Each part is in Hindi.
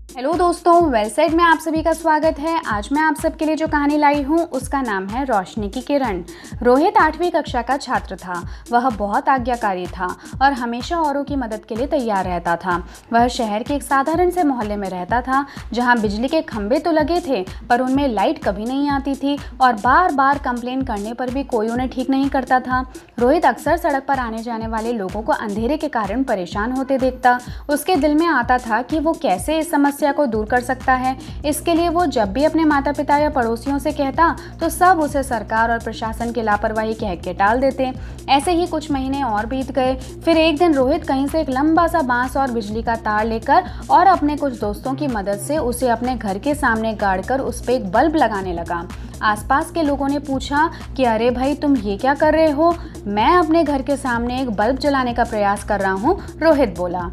हेलो दोस्तों, वेलसाइड में आप सभी का स्वागत है। आज मैं आप सबके लिए जो कहानी लाई हूँ उसका नाम है रोशनी की किरण। रोहित 8वीं कक्षा का छात्र था। वह बहुत आज्ञाकारी था और हमेशा औरों की मदद के लिए तैयार रहता था। वह शहर के एक साधारण से मोहल्ले में रहता था जहाँ बिजली के खंभे तो लगे थे पर उनमें लाइट कभी नहीं आती थी और बार बार कंप्लेन करने पर भी कोई उन्हें ठीक नहीं करता था। रोहित अक्सर सड़क पर आने जाने वाले लोगों को अंधेरे के कारण परेशान होते देखता। उसके दिल में आता था कि वो कैसे इस समस्या को दूर कर सकता है। इसके लिए वो जब भी अपने माता पिता या पड़ोसियों से कहता तो सब उसे सरकार और प्रशासन की लापरवाही कह के टाल देते। ऐसे ही कुछ महीने और बीत गए। फिर एक दिन रोहित कहीं से एक लंबा सा बांस और बिजली का तार लेकर और अपने कुछ दोस्तों की मदद से उसे अपने घर के सामने गाड़कर उस पर एक बल्ब लगाने लगा। आसपास के लोगों ने पूछा कि अरे भाई, तुम ये क्या कर रहे हो? मैं अपने घर के सामने एक बल्ब जलाने का प्रयास कर रहा हूँ, रोहित बोला।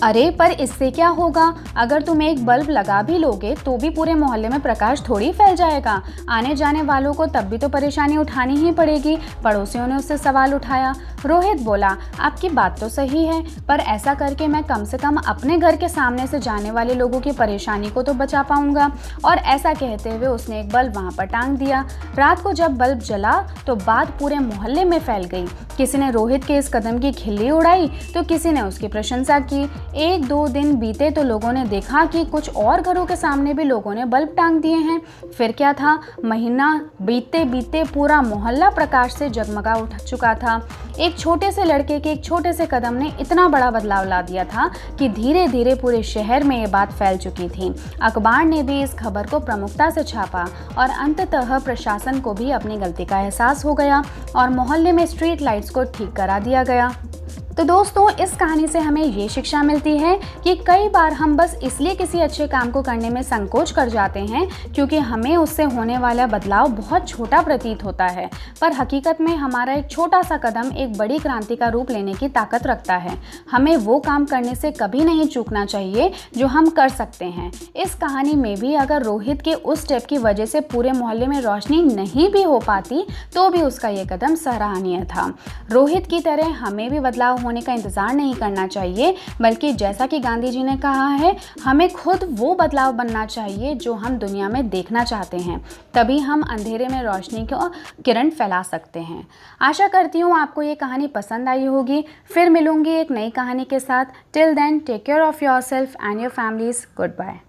अरे पर इससे क्या होगा? अगर तुम एक बल्ब लगा भी लोगे तो भी पूरे मोहल्ले में प्रकाश थोड़ी फैल जाएगा। आने जाने वालों को तब भी तो परेशानी उठानी ही पड़ेगी, पड़ोसियों ने उससे सवाल उठाया। रोहित बोला, आपकी बात तो सही है, पर ऐसा करके मैं कम से कम अपने घर के सामने से जाने वाले लोगों की परेशानी को तो बचा पाऊंगा। और ऐसा कहते हुए उसने एक बल्ब वहां पर टांग दिया। रात को जब बल्ब जला तो बात पूरे मोहल्ले में फैल गई। किसी ने रोहित के इस कदम की खिल्ली उड़ाई तो किसी ने उसकी प्रशंसा की। एक दो दिन बीते तो लोगों ने देखा कि कुछ और घरों के सामने भी लोगों ने बल्ब टांग दिए हैं। फिर क्या था, महीना बीतते बीतते पूरा मोहल्ला प्रकाश से जगमगा उठ चुका था। एक छोटे से लड़के के एक छोटे से कदम ने इतना बड़ा बदलाव ला दिया था कि धीरे धीरे पूरे शहर में ये बात फैल चुकी थी। अखबार ने भी इस खबर को प्रमुखता से छापा और अंततः प्रशासन को भी अपनी गलती का एहसास हो गया और मोहल्ले में स्ट्रीट लाइट्स को ठीक करा दिया गया। तो दोस्तों, इस कहानी से हमें ये शिक्षा मिलती है कि कई बार हम बस इसलिए किसी अच्छे काम को करने में संकोच कर जाते हैं क्योंकि हमें उससे होने वाला बदलाव बहुत छोटा प्रतीत होता है, पर हकीकत में हमारा एक छोटा सा कदम एक बड़ी क्रांति का रूप लेने की ताकत रखता है। हमें वो काम करने से कभी नहीं चूकना चाहिए जो हम कर सकते हैं। इस कहानी में भी अगर रोहित के उस स्टेप की वजह से पूरे मोहल्ले में रोशनी नहीं भी हो पाती तो भी उसका ये कदम सराहनीय था। रोहित की तरह हमें भी बदलाव होने का इंतजार नहीं करना चाहिए, बल्कि जैसा कि गांधी जी ने कहा है, हमें खुद वो बदलाव बनना चाहिए जो हम दुनिया में देखना चाहते हैं। तभी हम अंधेरे में रोशनी को किरण फैला सकते हैं। आशा करती हूँ आपको ये कहानी पसंद आई होगी। फिर मिलूंगी एक नई कहानी के साथ। Till then, take care of yourself and your families. Good bye.